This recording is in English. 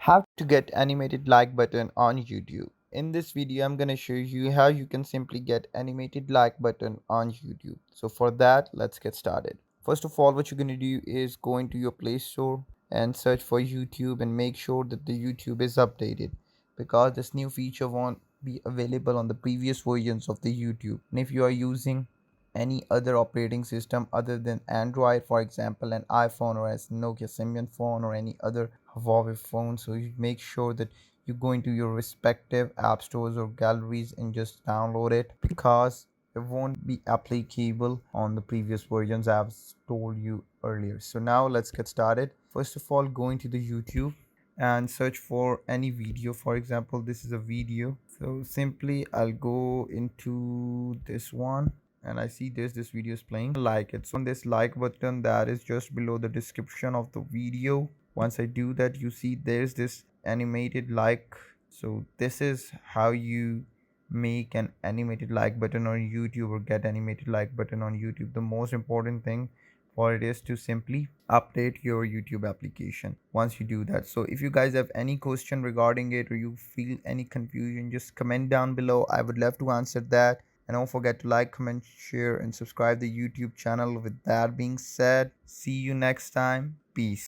How to get animated like button on YouTube. In this video, I'm gonna show you how you can simply get animated like button on YouTube. So for that, let's get started. First of all, what you're gonna do is go into your Play Store and search for YouTube and make sure that the YouTube is updated because this new feature won't be available on the previous versions of the YouTube. And if you are using any other operating system other than Android, for example, an iPhone or a Nokia Symbian phone or any other Huawei phone. So you make sure that you go into your respective app stores or galleries and just download it because it won't be applicable on the previous versions I've told you earlier. So now let's get started. First of all, go into the YouTube and search for any video. For example, this is a video, so simply I'll go into this one and I see this video is playing. Like it, so on this like button that is just below the description of the video. Once I do that, you see there's this animated like. So this is how you make an animated like button on YouTube or get animated like button on YouTube. The most important thing for it is to simply update your YouTube application once you do that. So if you guys have any question regarding it or you feel any confusion, just comment down below. I would love to answer that. And don't forget to like, comment, share, and subscribe the YouTube channel. With that being said, see you next time. Peace.